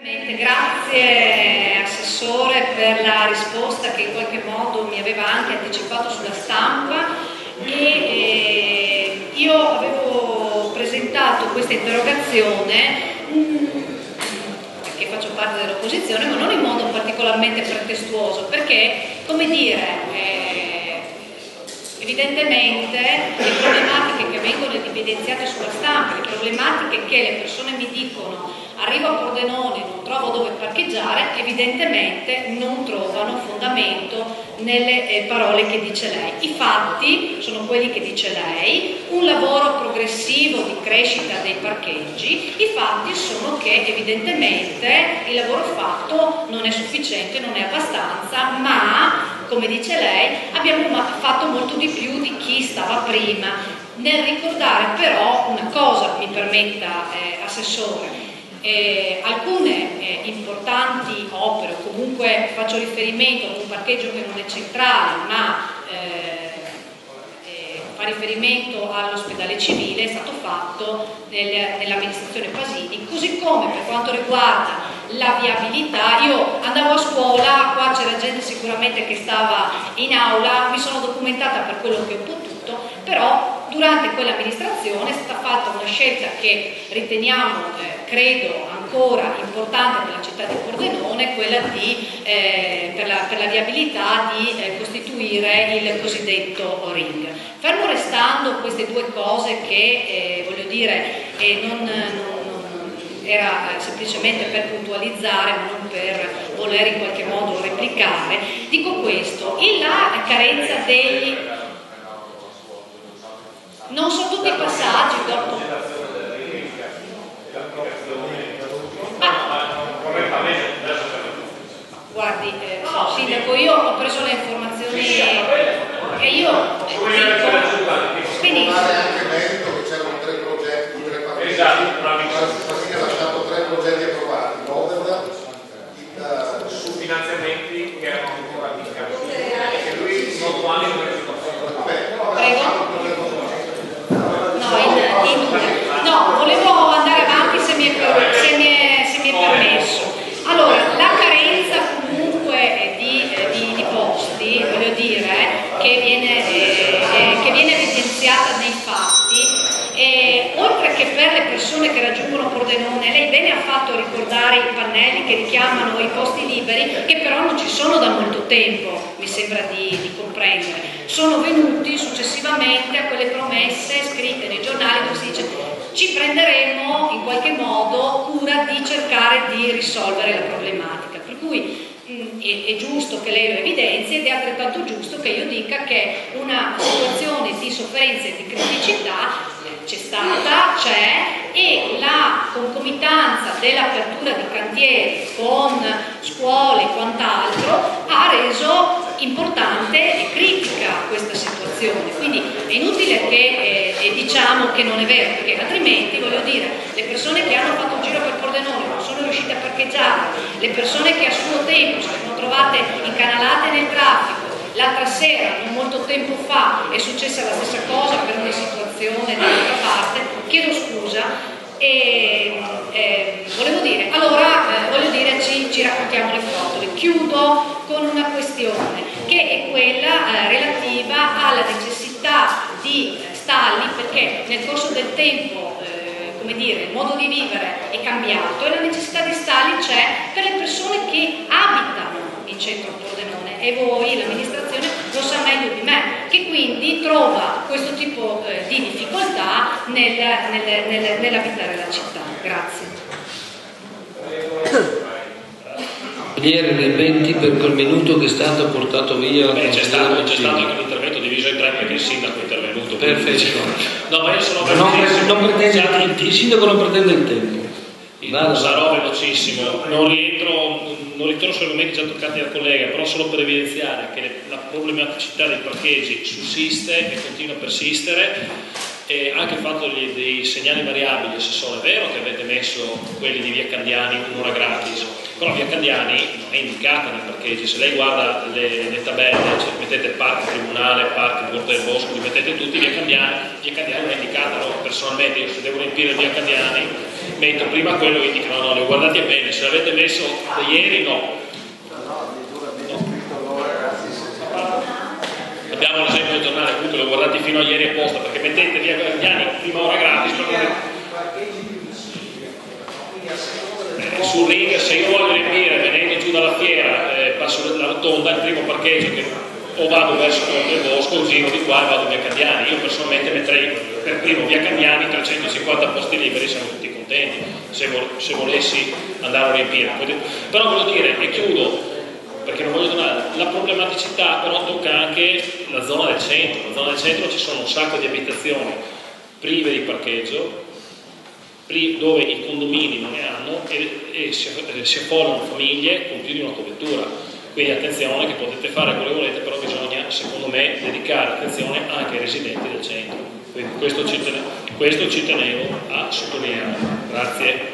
Grazie Assessore per la risposta che in qualche modo mi aveva anche anticipato sulla stampa. Io avevo presentato questa interrogazione perché faccio parte dell'opposizione, ma non in modo particolarmente pretestuoso, perché, come dire, evidentemente le problematiche che vengono evidenziate sulla stampa, le problematiche che le persone mi dicono: arrivo a Pordenone, non trovo dove parcheggiare, evidentemente non trovano fondamento nelle parole che dice lei. I fatti sono quelli che dice lei: un lavoro progressivo di crescita dei parcheggi. I fatti sono che evidentemente il lavoro fatto non è sufficiente, non è abbastanza, ma, come dice lei, abbiamo fatto molto di più di chi stava prima. Nel ricordare però una cosa, mi permetta, Assessore, alcune importanti opere, o comunque faccio riferimento ad un parcheggio che non è centrale, ma fa riferimento all'ospedale civile, è stato fatto nell'amministrazione Pasini, così come per quanto riguarda la viabilità. Io andavo a scuola, qua c'era gente sicuramente che stava in aula, mi sono documentata per quello che ho potuto, però durante quell'amministrazione è stata fatta una scelta che riteniamo, credo, ancora importante per la città di Pordenone, quella di, per la viabilità, di costituire il cosiddetto ring. Fermo restando queste due cose che, voglio dire, era semplicemente per puntualizzare, ma non per voler in qualche modo replicare, dico questo: la carenza degli... Non sono tutti i passaggi, dopo... Guardi, Sindaco, io ho preso le informazioni e io dico benissimo. Anche merito che c'erano 3 progetti, 3 partiti. Esatto, Pasini ha lasciato 3 progetti approvati, l'Over, su finanziamenti che erano ancora in campo e che lui non può anche No, volevo andare avanti se mi è permesso. Allora, la carenza comunque di posti, voglio dire, che viene evidenziata nei fatti, oltre che per le persone che raggiungono Pordenone, lei bene ha fatto a ricordare i pannelli che richiamano i posti liberi, che però non ci sono da molto tempo, mi sembra di comprendere. Sono venuti successivamente a quelle promesse scritte nei giornali dove si dice: ci prenderemo in qualche modo cura di cercare di risolvere la problematica. Per cui è giusto che lei lo evidenzi, ed è altrettanto giusto che io dica che una situazione di sofferenza e di criticità c'è stata, c'è, e la concomitanza dell'apertura di cantieri con scuole e quant'altro ha reso importante e critica questa situazione. Quindi è inutile che diciamo che non è vero, perché altrimenti, voglio dire, le persone che hanno fatto un giro per Pordenone non sono riuscite a parcheggiare, le persone che a suo tempo si sono trovate incanalate nel traffico. L'altra sera, non molto tempo fa, è successa la stessa cosa per una situazione dall'altra parte, chiedo scusa, e volevo dire, allora, ci raccontiamo le frottole. Chiudo con una questione che è quella relativa alla necessità di stalli, perché nel corso del tempo, come dire, il modo di vivere è cambiato e la necessità di stalli c'è per le persone che abitano in centro a Pordenone, e voi, l'amministrazione, lo sa meglio di me, che quindi trova questo tipo di difficoltà nell'abitare la città. Grazie. Ieri nei 20 per quel minuto che è stato portato via. C'è stato anche un intervento diviso in 3 perché il sindaco è intervenuto. Perfetto. No, ma io sono il sindaco non pretende il tempo. Sarò velocissimo, non ritorno sugli argomenti già toccati dal collega, però solo per evidenziare che la problematicità dei parcheggi sussiste e continua a persistere, e anche il fatto dei segnali variabili. Assessore, è vero che avete messo quelli di via Candiani un'ora gratis, però via Candiani non è indicata nei parcheggi. Se lei guarda le tabelle, cioè, mettete parchi tribunale, parchi Porta del Bosco, li mettete tutti, via Candiani non è indicata. No? Personalmente io se devo riempire via Candiani metto prima quello e indico no, li ho guardati bene, se l'avete messo da ieri no. Abbiamo l'esempio del giornale, appunto l'ho guardati fino a ieri apposta, perché mettete via Candiani prima ora gratis sul ring. Se io voglio riempire venendo giù dalla fiera, passo la rotonda, il primo parcheggio che o vado verso il bosco, giro di qua e vado via Candiani. Io personalmente metterei per primo via Candiani, 350 posti liberi, siamo tutti contenti se volessi andare a riempire. Però voglio dire, e chiudo perché non voglio donare, la problematicità però tocca anche la zona del centro. La zona del centro ci sono un sacco di abitazioni prive di parcheggio, dove i condomini non ne hanno e si affollano famiglie con più di una copertura. Quindi attenzione, che potete fare quello che volete, però bisogna, secondo me, dedicare attenzione anche ai residenti del centro. Quindi questo ci tenevo a sottolineare. Grazie.